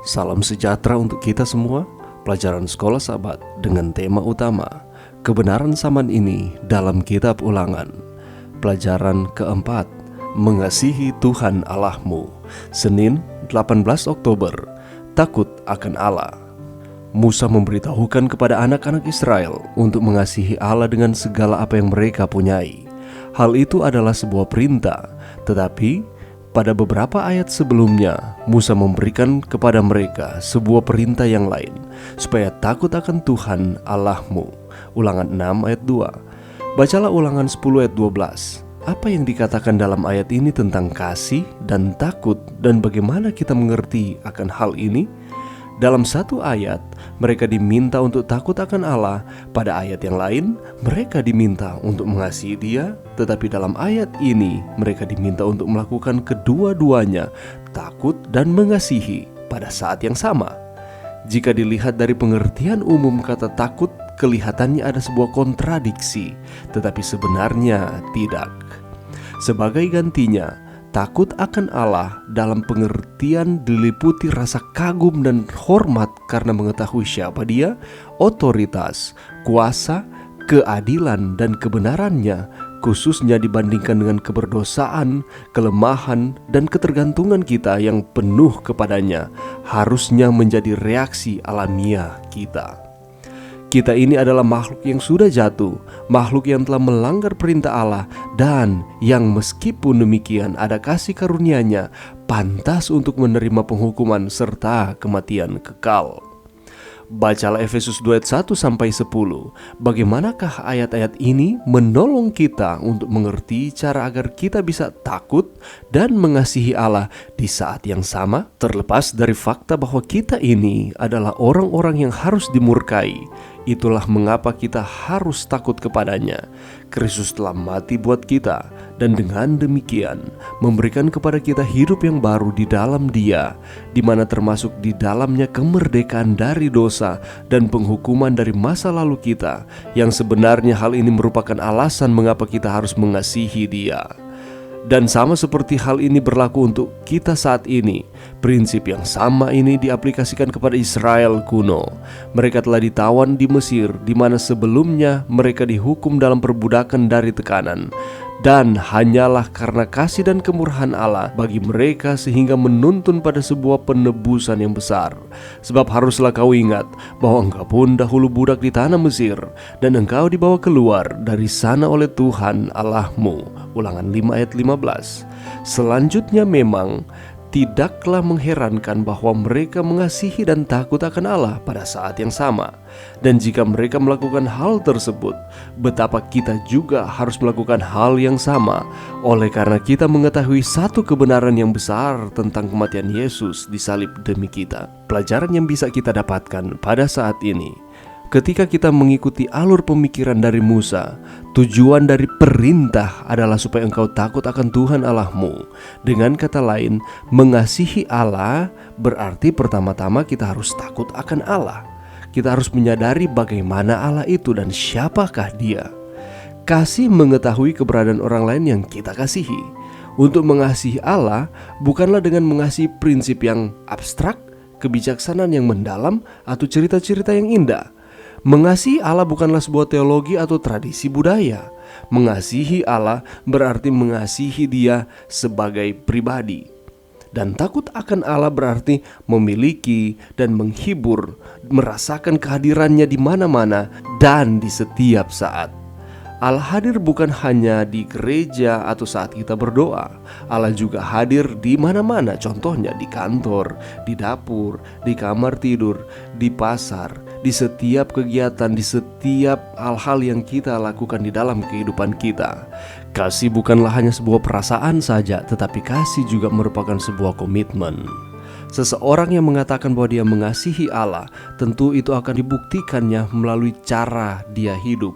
Salam sejahtera untuk kita semua. Pelajaran Sekolah Sahabat dengan tema utama kebenaran zaman ini dalam kitab Ulangan. Pelajaran keempat, mengasihi Tuhan Allahmu. Senin 18 Oktober, takut akan Allah. Musa memberitahukan kepada anak-anak Israel untuk mengasihi Allah dengan segala apa yang mereka punyai. Hal itu adalah sebuah perintah, tetapi pada beberapa ayat sebelumnya, Musa memberikan kepada mereka sebuah perintah yang lain, supaya takut akan Tuhan Allahmu. Ulangan 6 ayat 2. Bacalah Ulangan 10 ayat 12. Apa yang dikatakan dalam ayat ini tentang kasih dan takut, dan bagaimana kita mengerti akan hal ini? Dalam satu ayat, mereka diminta untuk takut akan Allah. Pada ayat yang lain, mereka diminta untuk mengasihi Dia. Tetapi dalam ayat ini, mereka diminta untuk melakukan kedua-duanya, takut dan mengasihi pada saat yang sama. Jika dilihat dari pengertian umum kata takut, kelihatannya ada sebuah kontradiksi, tetapi sebenarnya tidak. Sebagai gantinya, takut akan Allah dalam pengertian diliputi rasa kagum dan hormat karena mengetahui siapa Dia, otoritas, kuasa, keadilan dan kebenarannya, khususnya dibandingkan dengan keberdosaan, kelemahan, dan ketergantungan kita yang penuh kepadanya, harusnya menjadi reaksi alamiah kita. Kita ini adalah makhluk yang sudah jatuh, makhluk yang telah melanggar perintah Allah, dan yang meskipun demikian ada kasih karunia-Nya, pantas untuk menerima penghukuman serta kematian kekal. Bacalah Efesus 2 ayat 1-10. Bagaimanakah ayat-ayat ini menolong kita untuk mengerti cara agar kita bisa takut dan mengasihi Allah di saat yang sama? Terlepas dari fakta bahwa kita ini adalah orang-orang yang harus dimurkai, itulah mengapa kita harus takut kepadanya. Kristus telah mati buat kita, dan dengan demikian memberikan kepada kita hidup yang baru di dalam Dia, di mana termasuk di dalamnya kemerdekaan dari dosa dan penghukuman dari masa lalu kita, yang sebenarnya hal ini merupakan alasan mengapa kita harus mengasihi Dia. Dan sama seperti hal ini berlaku untuk kita saat ini, prinsip yang sama ini diaplikasikan kepada Israel kuno. Mereka telah ditawan di Mesir, di mana sebelumnya mereka dihukum dalam perbudakan dari tekanan. Dan hanyalah karena kasih dan kemurahan Allah bagi mereka sehingga menuntun pada sebuah penebusan yang besar. Sebab haruslah kau ingat bahwa engkau pun dahulu budak di tanah Mesir, dan engkau dibawa keluar dari sana oleh Tuhan Allahmu. Ulangan 5 ayat 15. Selanjutnya memang tidaklah mengherankan bahwa mereka mengasihi dan takut akan Allah pada saat yang sama. Dan jika mereka melakukan hal tersebut, betapa kita juga harus melakukan hal yang sama, oleh karena kita mengetahui satu kebenaran yang besar tentang kematian Yesus di salib demi kita. Pelajaran yang bisa kita dapatkan pada saat ini, ketika kita mengikuti alur pemikiran dari Musa, tujuan dari perintah adalah supaya engkau takut akan Tuhan Allahmu. Dengan kata lain, mengasihi Allah berarti pertama-tama kita harus takut akan Allah. Kita harus menyadari bagaimana Allah itu dan siapakah Dia. Kasih mengetahui keberadaan orang lain yang kita kasihi. Untuk mengasihi Allah bukanlah dengan mengasihi prinsip yang abstrak, kebijaksanaan yang mendalam, atau cerita-cerita yang indah. Mengasihi Allah bukanlah sebuah teologi atau tradisi budaya. Mengasihi Allah berarti mengasihi Dia sebagai pribadi. Dan takut akan Allah berarti memiliki dan menghibur, merasakan kehadirannya di mana-mana dan di setiap saat. Allah hadir bukan hanya di gereja atau saat kita berdoa. Allah juga hadir di mana-mana, contohnya di kantor, di dapur, di kamar tidur, di pasar, di setiap kegiatan, di setiap hal-hal yang kita lakukan di dalam kehidupan kita. Kasih bukanlah hanya sebuah perasaan saja, tetapi kasih juga merupakan sebuah komitmen. Seseorang yang mengatakan bahwa dia mengasihi Allah, tentu itu akan dibuktikannya melalui cara dia hidup.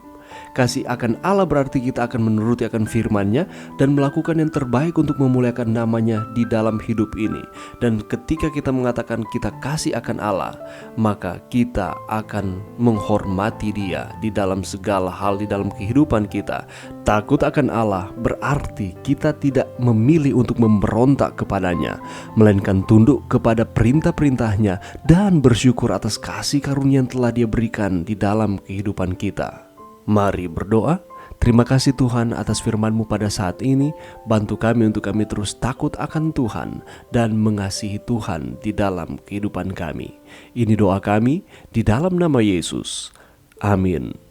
Kasih akan Allah berarti kita akan menuruti akan firman-Nya dan melakukan yang terbaik untuk memuliakan nama-Nya di dalam hidup ini. Dan ketika kita mengatakan kita kasih akan Allah, maka kita akan menghormati Dia di dalam segala hal di dalam kehidupan kita. Takut akan Allah berarti kita tidak memilih untuk memberontak kepadanya, melainkan tunduk kepada perintah-perintahnya dan bersyukur atas kasih karunia yang telah Dia berikan di dalam kehidupan kita. Mari berdoa. Terima kasih Tuhan atas firman-Mu pada saat ini. Bantu kami untuk kami terus takut akan Tuhan dan mengasihi Tuhan di dalam kehidupan kami. Ini doa kami di dalam nama Yesus. Amin.